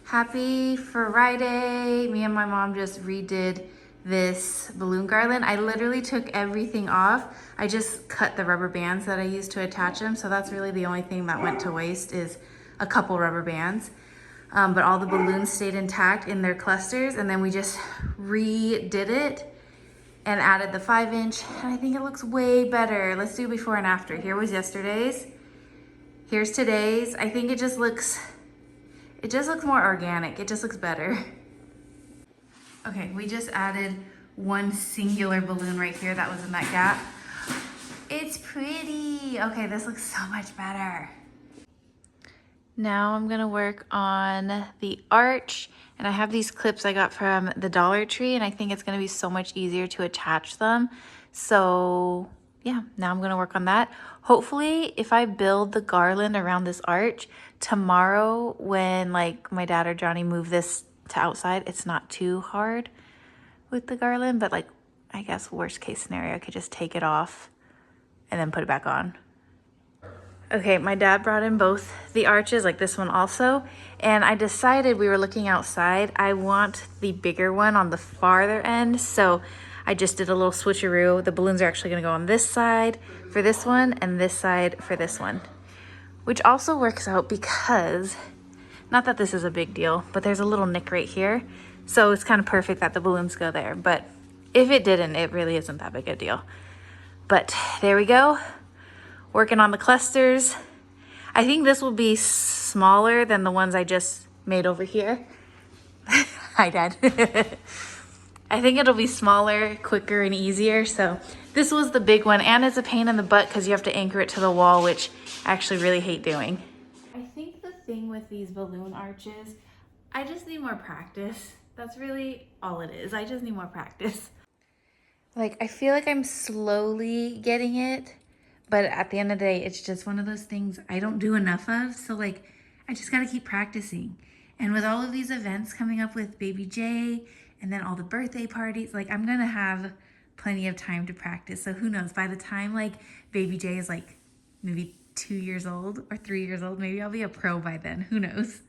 Happy Friday. Me and my mom just redid this balloon garland. I literally took everything off. I just cut the rubber bands that I used to attach them. So that's really the only thing that went to waste is a couple rubber bands. But all the balloons stayed intact in their clusters, and then we just redid it and added the 5-inch, and I think it looks way better. Let's do before and after. Here was yesterday's. Here's today's. I think it just looks more organic. It just looks better. Okay, we just added one singular balloon right here that was in that gap. It's pretty. Okay, this looks so much better. Now I'm gonna work on the arch, and I have these clips I got from the Dollar Tree, and I think it's gonna be so much easier to attach them. So yeah, now I'm gonna work on that. Hopefully, if I build the garland around this arch, tomorrow when like my dad or Johnny move this to outside, it's not too hard with the garland, but like, I guess worst case scenario, I could just take it off and then put it back on. Okay, my dad brought in both the arches, like this one also, and I decided, we were looking outside, I want the bigger one on the farther end, so I just did a little switcheroo. The balloons are actually gonna go on this side for this one and this side for this one, which also works out because, not that this is a big deal, but there's a little nick right here, so it's kind of perfect that the balloons go there, but if it didn't, it really isn't that big a deal. But there we go. Working on the clusters. I think this will be smaller than the ones I just made over here. Hi, Dad. I think it'll be smaller, quicker, and easier. So this was the big one, and it's a pain in the butt because you have to anchor it to the wall, which I actually really hate doing. I think the thing with these balloon arches, I just need more practice. That's really all it is. I just need more practice. Like, I feel like I'm slowly getting it, but at the end of the day, it's just one of those things I don't do enough of. So like, I just gotta keep practicing. And with all of these events coming up with baby Jay, and then all the birthday parties, like I'm gonna have plenty of time to practice. So who knows, by the time like baby Jay is like maybe 2 years old or 3 years old, maybe I'll be a pro by then, who knows?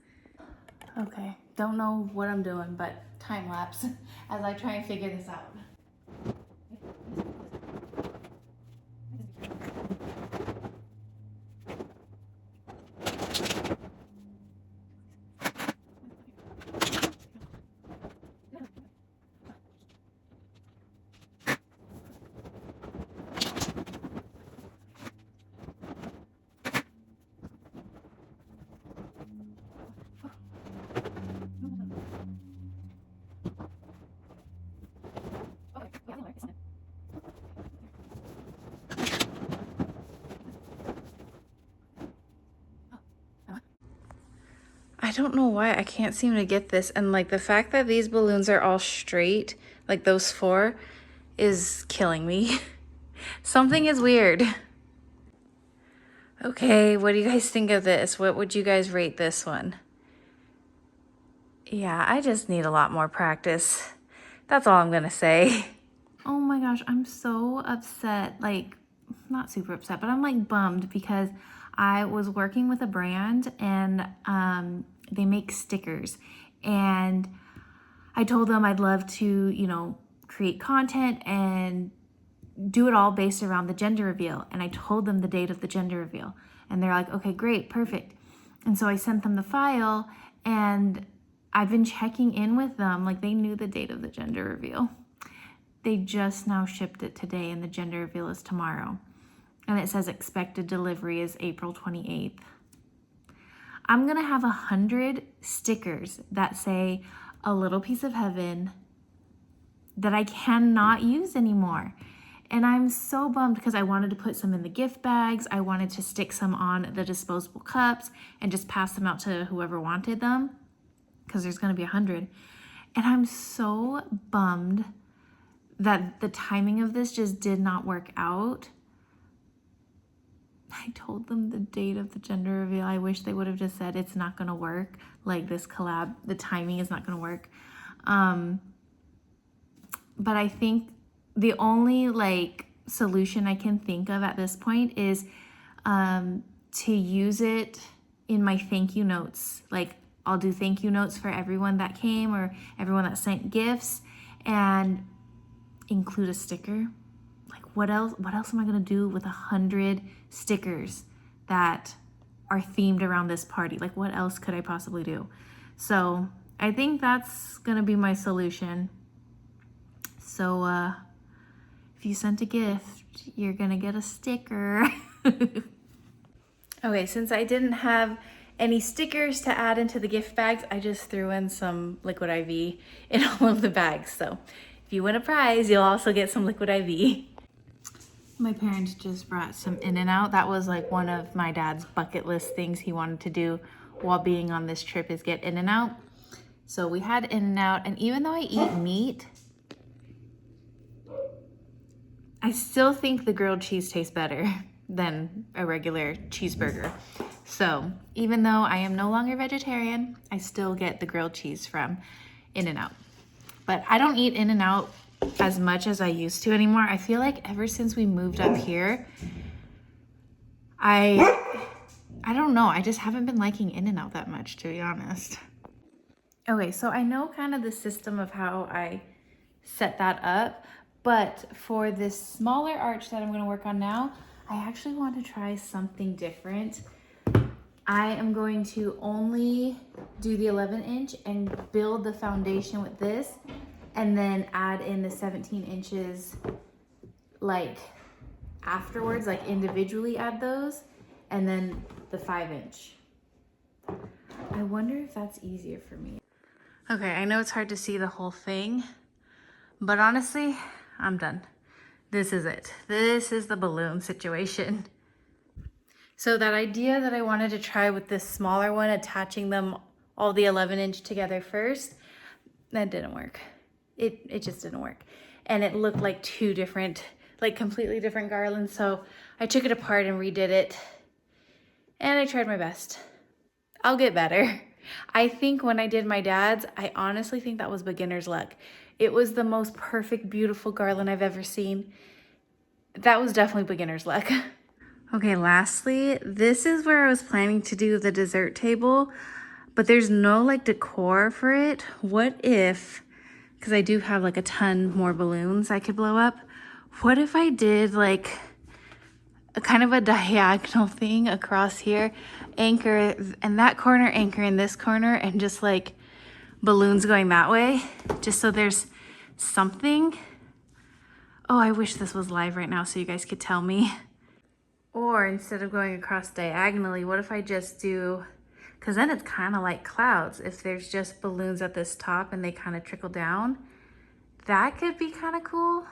Okay, don't know what I'm doing, but time lapse as I try and figure this out. I don't know why I can't seem to get this, and like the fact that these balloons are all straight, like those 4, is killing me. Something is weird. Okay, what do you guys think of this? What would you guys rate this one? Yeah, I just need a lot more practice. That's all I'm gonna say. Oh my gosh, I'm so upset. Like, not super upset, but I'm like bummed because I was working with a brand, and they make stickers, and I told them I'd love to, you know, create content and do it all based around the gender reveal. And I told them the date of the gender reveal, and they're like, okay, great, perfect. And so I sent them the file, and I've been checking in with them, like they knew the date of the gender reveal. They just now shipped it today, and the gender reveal is tomorrow. And it says expected delivery is April 28th. I'm gonna have 100 stickers that say a little piece of heaven that I cannot use anymore. And I'm so bummed because I wanted to put some in the gift bags. I wanted to stick some on the disposable cups and just pass them out to whoever wanted them, because there's gonna be 100. And I'm so bummed that the timing of this just did not work out. I told them the date of the gender reveal. I wish they would have just said it's not gonna work. Like this collab, the timing is not gonna work. But I think the only like solution I can think of at this point is to use it in my thank you notes. Like I'll do thank you notes for everyone that came or everyone that sent gifts, and include a sticker. Like what else am I gonna do with 100 stickers that are themed around this party? Like what else could I possibly do? So I think that's gonna be my solution. So if you sent a gift, you're gonna get a sticker. Okay, since I didn't have any stickers to add into the gift bags, I just threw in some liquid IV in all of the bags. So if you win a prize, you'll also get some liquid IV. My parents just brought some In-N-Out. That was like one of my dad's bucket list things he wanted to do while being on this trip, is get In-N-Out. So we had In-N-Out, and even though I eat meat, I still think the grilled cheese tastes better than a regular cheeseburger. So even though I am no longer vegetarian, I still get the grilled cheese from In-N-Out. But I don't eat In-N-Out as much as I used to anymore. I feel like ever since we moved up here, I don't know, I just haven't been liking In-N-Out that much, to be honest. Okay, so I know kind of the system of how I set that up, but for this smaller arch that I'm gonna work on now, I actually want to try something different. I am going to only do the 11-inch and build the foundation with this, and then add in the 17 inches like afterwards, like individually add those, and then the 5-inch. I wonder if that's easier for me. Okay, I know it's hard to see the whole thing, but honestly, I'm done. This is it. This is the balloon situation. So that idea that I wanted to try with this smaller one, attaching them all the 11-inch together first, that didn't work. It just didn't work. And it looked like two different, like completely different garlands. So I took it apart and redid it. And I tried my best. I'll get better. I think when I did my dad's, I honestly think that was beginner's luck. It was the most perfect, beautiful garland I've ever seen. That was definitely beginner's luck. Okay, lastly, this is where I was planning to do the dessert table, but there's no like decor for it. What if, because I do have like a ton more balloons I could blow up, what if I did like a kind of a diagonal thing across here, anchor in that corner, anchor in this corner, and just like balloons going that way, just so there's something. Oh, I wish this was live right now so you guys could tell me. Or instead of going across diagonally, what if I just do, because then it's kind of like clouds. If there's just balloons at this top and they kind of trickle down, that could be kind of cool.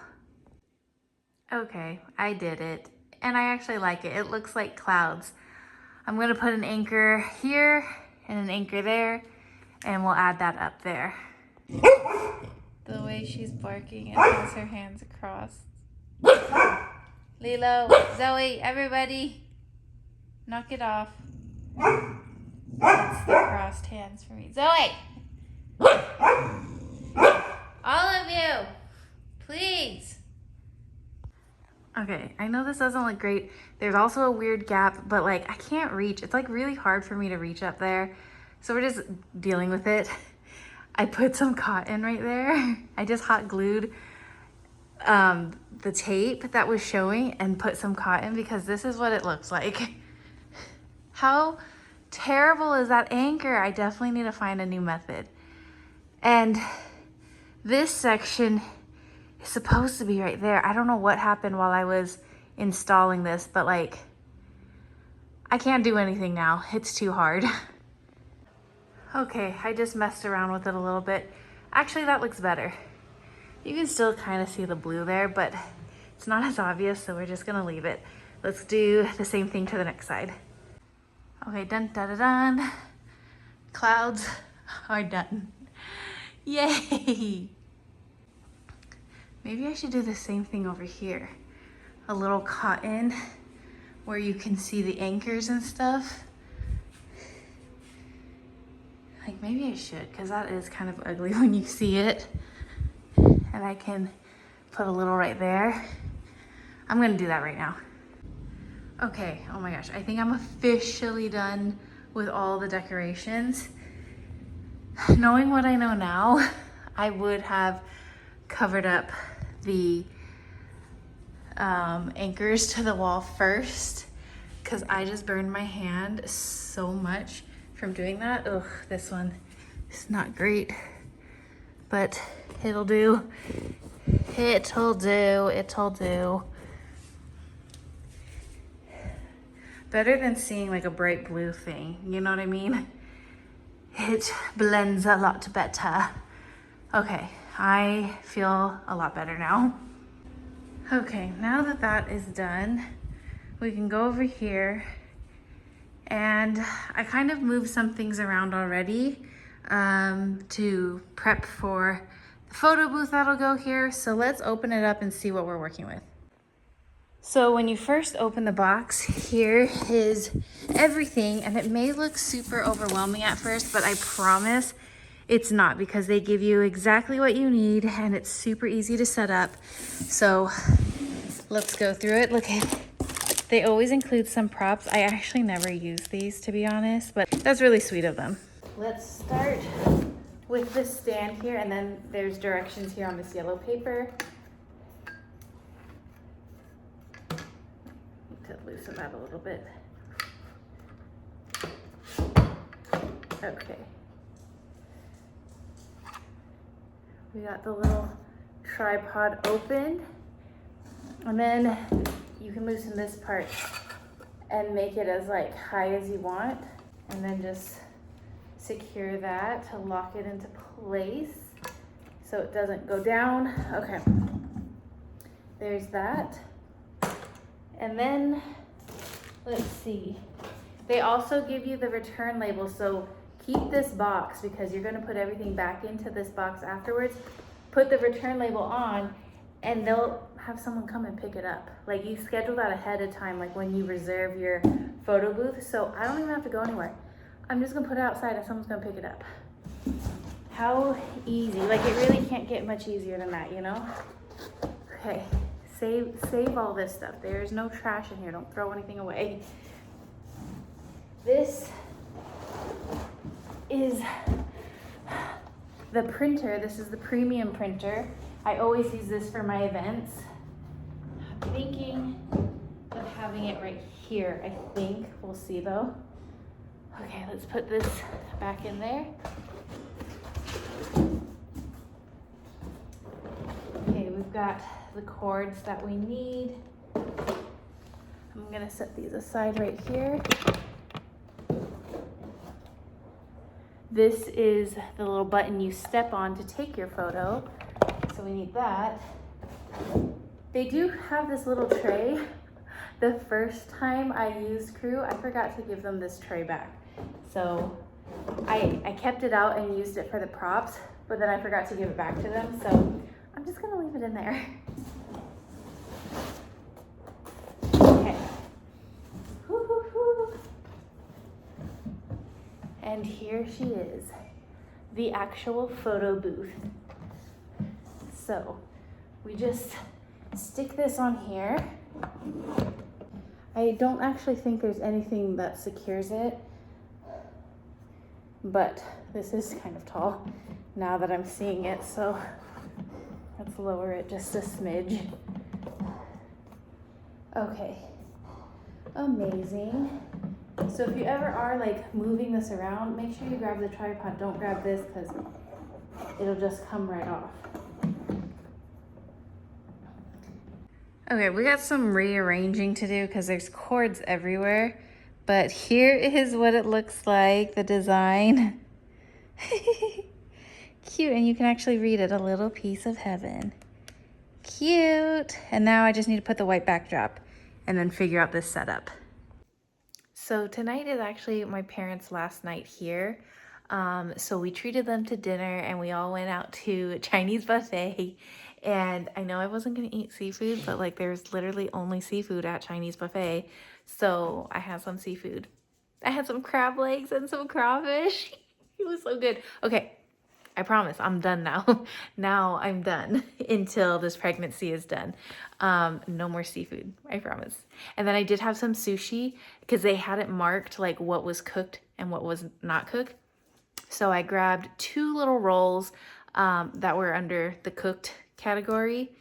Okay, I did it. And I actually like it. It looks like clouds. I'm gonna put an anchor here and an anchor there, and we'll add that up there. The way she's barking and has her hands across. Lilo, Zoe, everybody, knock it off. That's the crossed hands for me. Zoe! All of you, please. Okay, I know this doesn't look great. There's also a weird gap, but like I can't reach. It's like really hard for me to reach up there. So we're just dealing with it. I put some cotton right there. I just hot glued the tape that was showing and put some cotton, because this is what it looks like. How terrible is that anchor? I definitely need to find a new method. And this section is supposed to be right there. I don't know what happened while I was installing this, but like I can't do anything now. It's too hard. Okay, I just messed around with it a little bit. Actually, that looks better. You can still kind of see the blue there, but it's not as obvious, so we're just gonna leave it. Let's do the same thing to the next side. Okay, dun dun dun dun. Clouds are done. Yay! Maybe I should do the same thing over here. A little cotton where you can see the anchors and stuff. Like maybe I should, because that is kind of ugly when you see it. And I can put a little right there. I'm gonna do that right now. Okay, oh my gosh, I think I'm officially done with all the decorations. Knowing what I know now, I would have covered up the anchors to the wall first, because I just burned my hand so much from doing that. Ugh, this one is not great, but it'll do. It'll do, it'll do. Better than seeing like a bright blue thing, you know what I mean? It blends a lot better. Okay, I feel a lot better now. Okay, now that that is done, we can go over here, and I kind of moved some things around already to prep for the photo booth that'll go here. So let's open it up and see what we're working with. So when you first open the box, here is everything, and it may look super overwhelming at first, but I promise it's not, because they give you exactly what you need and it's super easy to set up. So let's go through it. Look at, they always include some props. I actually never use these, to be honest, but that's really sweet of them. Let's start with this stand here, and then there's directions here on this yellow paper. To loosen that a little bit. Okay. We got the little tripod open, and then you can loosen this part and make it as like high as you want, and then just secure that to lock it into place so it doesn't go down. Okay, there's that. And then, let's see, they also give you the return label. So keep this box, because you're gonna put everything back into this box afterwards. Put the return label on, and they'll have someone come and pick it up. Like, you schedule that ahead of time, like when you reserve your photo booth. So I don't even have to go anywhere. I'm just gonna put it outside and someone's gonna pick it up. How easy. Like, it really can't get much easier than that, you know? Okay. Save all this stuff. There's no trash in here. Don't throw anything away. This is the printer. This is the premium printer. I always use this for my events. I'm thinking of having it right here, I think. We'll see though. Okay, let's put this back in there. Okay, we've got the cords that we need. I'm gonna set these aside right here. This is the little button you step on to take your photo. So we need that. They do have this little tray. The first time I used Crew, I forgot to give them this tray back. So I kept it out and used it for the props, but then I forgot to give it back to them. So I'm just gonna leave it in there. Okay. Woo-hoo-hoo. And here she is, the actual photo booth. So we just stick this on here. I don't actually think there's anything that secures it, but this is kind of tall now that I'm seeing it, so let's lower it just a smidge. Okay, amazing. So if you ever are like moving this around, make sure you grab the tripod. Don't grab this, because it'll just come right off. Okay, we got some rearranging to do because there's cords everywhere, but here is what it looks like, the design. Cute, and you can actually read it, a little piece of heaven. Cute. And now I just need to put the white backdrop and then figure out this setup. So tonight is actually my parents' last night here. So we treated them to dinner and we all went out to a Chinese buffet. And I know I wasn't gonna eat seafood, but like there's literally only seafood at Chinese buffet. So I had some seafood. I had some crab legs and some crawfish. It was so good. Okay, I promise I'm done now. Now I'm done until this pregnancy is done. No more seafood, I promise. And then I did have some sushi because they had it marked like what was cooked and what was not cooked. So I grabbed 2 little rolls that were under the cooked category.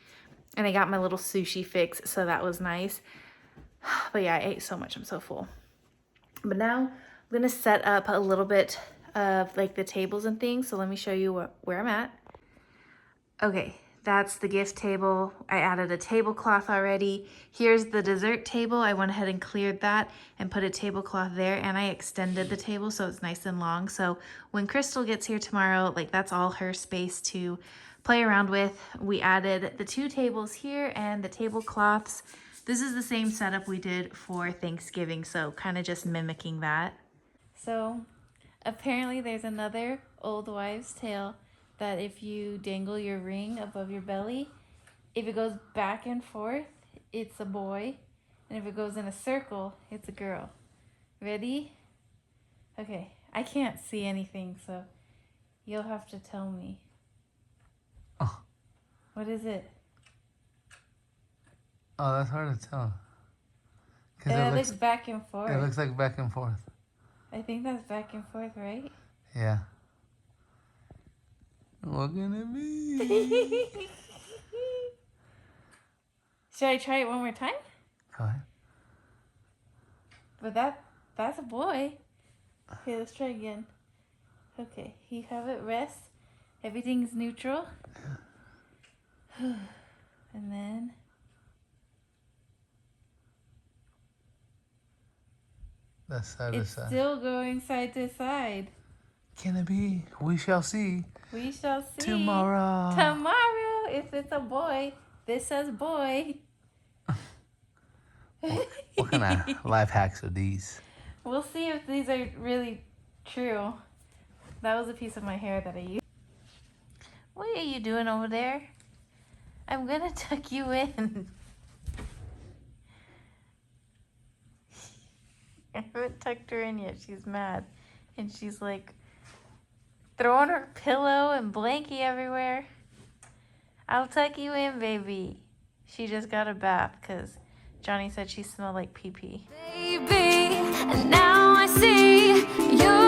And I got my little sushi fix, so that was nice. But yeah, I ate so much, I'm so full. But now I'm gonna set up a little bit of like the tables and things. So let me show you where I'm at. Okay, that's the gift table. I added a tablecloth already. Here's the dessert table. I went ahead and cleared that and put a tablecloth there, and I extended the table so it's nice and long. So when Crystal gets here tomorrow, like that's all her space to play around with. We added the 2 tables here and the tablecloths. This is the same setup we did for Thanksgiving, so kind of just mimicking that. So apparently there's another old wives' tale that if you dangle your ring above your belly, if it goes back and forth, it's a boy. And if it goes in a circle, it's a girl. Ready? Okay, I can't see anything, so you'll have to tell me. Oh. What is it? Oh, that's hard to tell. It looks back and forth. It looks like back and forth. I think that's back and forth, right? Yeah. Looking at me. Should I try it one more time? Go ahead. But that's a boy. Okay, let's try again. Okay, you have it rest. Everything's neutral. And then That's side to side. it's still going side to side. Can it be? We shall see. We shall see. Tomorrow. Tomorrow, if it's a boy. This says boy. What kind of life hacks are these? We'll see if these are really true. That was a piece of my hair that I used. What are you doing over there? I'm gonna tuck you in. I haven't tucked her in yet. She's mad. And she's like throwing her pillow and blankie everywhere. I'll tuck you in, baby. She just got a bath because Johnny said she smelled like pee-pee. Baby, and now I see you.